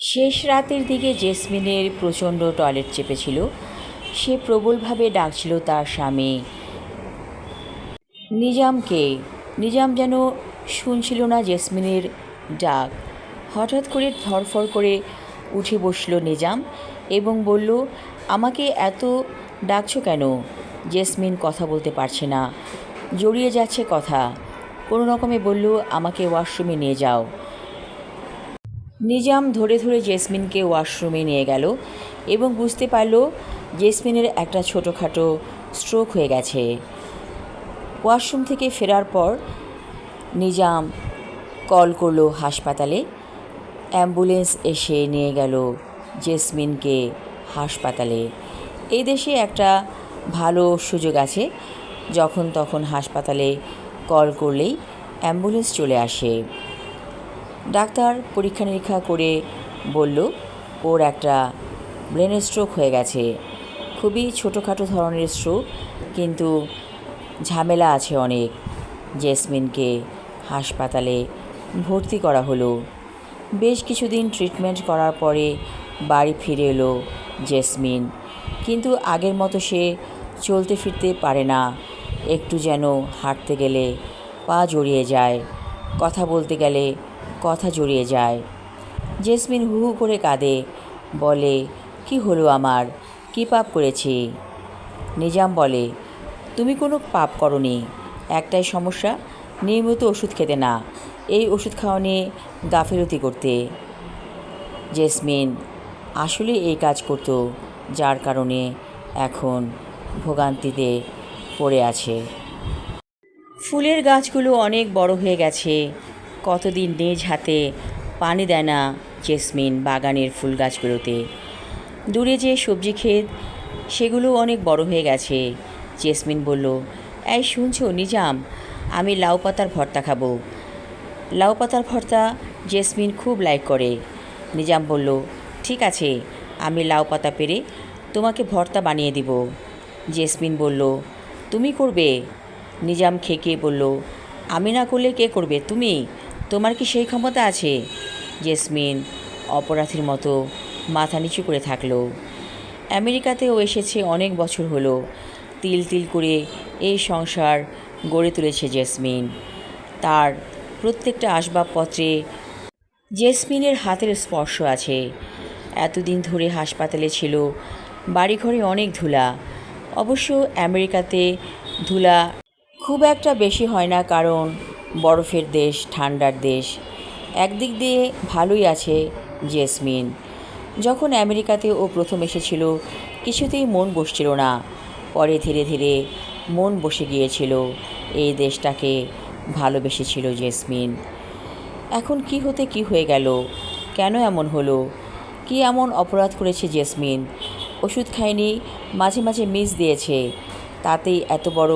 শেষ রাতের দিকে জেসমিনের প্রচণ্ড টয়লেট চেপেছিল। সে প্রবলভাবে ডাকছিল তার স্বামী নিজামকে। নিজাম যেন শুনছিল না জেসমিনের ডাক। হঠাৎ করে ধরফর করে উঠে বসল নিজাম এবং বলল, আমাকে এত ডাকছো কেন? জেসমিন কথা বলতে পারছে না, জড়িয়ে যাচ্ছে কথা। কোনো রকমে বলল, আমাকে ওয়াশরুমে নিয়ে যাও। নিজাম ধরে ধরে জেসমিনকে ওয়াশরুমে নিয়ে গেল এবং বুঝতে পারল জেসমিনের একটা ছোটোখাটো স্ট্রোক হয়ে গেছে। ওয়াশরুম থেকে ফেরার পর নিজাম কল করলো হাসপাতালে। অ্যাম্বুলেন্স এসে নিয়ে গেল জেসমিনকে হাসপাতালে। এই দেশে একটা ভালো সুযোগ আছে, যখন তখন হাসপাতালে কল করলেই অ্যাম্বুলেন্স চলে আসে। ডাক্তার পরীক্ষা নিরীক্ষা করে বলল, ওর একটা ব্রেন স্ট্রোক হয়ে গেছে। খুবই ছোটোখাটো ধরনের স্ট্রোক, কিন্তু ঝামেলা আছে অনেক। জেসমিনকে হাসপাতালে ভর্তি করা হলো। বেশ কিছুদিন ট্রিটমেন্ট করার পরে বাড়ি ফিরে এলো জেসমিন, কিন্তু আগের মতো সে চলতে ফিরতে পারে না। একটু যেন হাঁটতে গেলে পা জড়িয়ে যায়, কথা বলতে গেলে কথা জড়িয়ে যায়। জেসমিন হু হু করে কাঁদে, বলে, কি হলো আমার, কী পাপ করেছি? নিজাম বলে, তুমি কোনো পাপ করনি, একটাই সমস্যা, নিয়মিত ওষুধ খেতে না, এই ওষুধ খাওয়া নিয়ে গাফিলতি করতে। জেসমিন আসলে এই কাজ করত, যার কারণে এখন ভোগান্তিতে পড়ে আছে। ফুলের গাছগুলো অনেক বড় হয়ে গেছে। কতদিন নিজ হাতে পানি দেয় না জেসমিন বাগানের ফুল গাছগুলোতে। দূরে যে সবজি ক্ষেত, সেগুলো অনেক বড় হয়ে গেছে। জেসমিন বলল, এই শুনছো নিজাম, আমি লাউ পাতার ভর্তা খাবো। লাউ পাতার ভর্তা জেসমিন খুব লাইক করে। নিজাম বলল, ঠিক আছে, আমি লাউ পাতা পেরে তোমাকে ভর্তা বানিয়ে দিব। জেসমিন বলল, তুমি করবে? নিজাম খেকিয়ে বলল, আমি না করলে কে করবে? তুমি, তোমার কি সেই ক্ষমতা আছে? জেসমিন অপরাধীর মতো মাথা নিচু করে থাকলো। আমেরিকাতেও এসেছে অনেক বছর হলো। তিল তিল করে এই সংসার গড়ে তুলেছে জেসমিন। তার প্রত্যেকটা আসবাবপত্রে জেসমিনের হাতের স্পর্শ আছে। এতদিন ধরে হাসপাতালে ছিল, বাড়িঘরে অনেক ধুলা। অবশ্য আমেরিকাতে ধুলা খুব একটা বেশি হয় না, কারণ বরফের দেশ, ঠান্ডার দেশ। একদিক দিয়ে ভালোই আছে জেসমিন। যখন আমেরিকাতে ও প্রথম এসেছিল, কিছুতেই মন বসছিল না। পরে ধীরে ধীরে মন বসে গিয়েছিল। এই দেশটাকে ভালোবেসেছিল জেসমিন। এখন কি হতে কি হয়ে গেল? কেন এমন হলো? কি এমন অপরাধ করেছে জেসমিন? ওষুধ খায়নি, মাঝে মাঝে মিস দিয়েছে, তাতেই এত বড়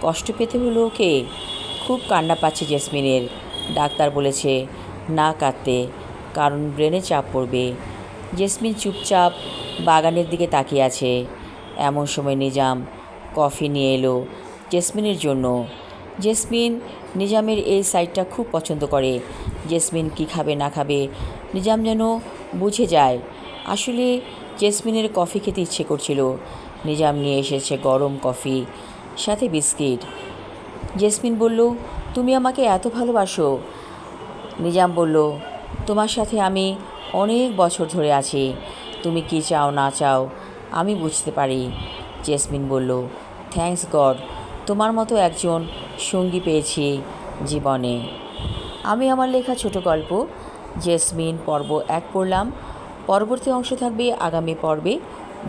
কষ্ট পেতে হলো ওকে? খুব কান্না পাচ্ছে জেসমিনের। ডাক্তার বলেছে না কাঁদতে, কারণ ব্রেনে চাপ পড়বে। জেসমিন চুপচাপ বাগানের দিকে তাকিয়ে আছে। এমন সময় নিজাম কফি নিয়ে এলো জেসমিনের জন্য। জেসমিন নিজামের এই সাইডটা খুব পছন্দ করে। জেসমিন কি খাবে না খাবে নিজাম যেন বুঝে যায়। আসলে জেসমিনের কফি খেতে ইচ্ছে করছিল। নিজাম নিয়ে এসেছে গরম কফি, সাথে বিস্কিট। জেসমিন বলল, তুমি আমাকে এত ভালোবাসো? নিজাম বলল, তোমার সাথে আমি অনেক বছর ধরে আছি, তুমি কি চাও না চাও আমি বুঝতে পারি। জেসমিন বলল, থ্যাঙ্কস গড, তোমার মতো একজন সঙ্গী পেয়েছি জীবনে। আমি আমার লেখা ছোট গল্প জেসমিন পর্ব 1 পড়লাম। পরবর্তী অংশ থাকবে আগামী পর্বে।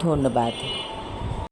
ধন্যবাদ।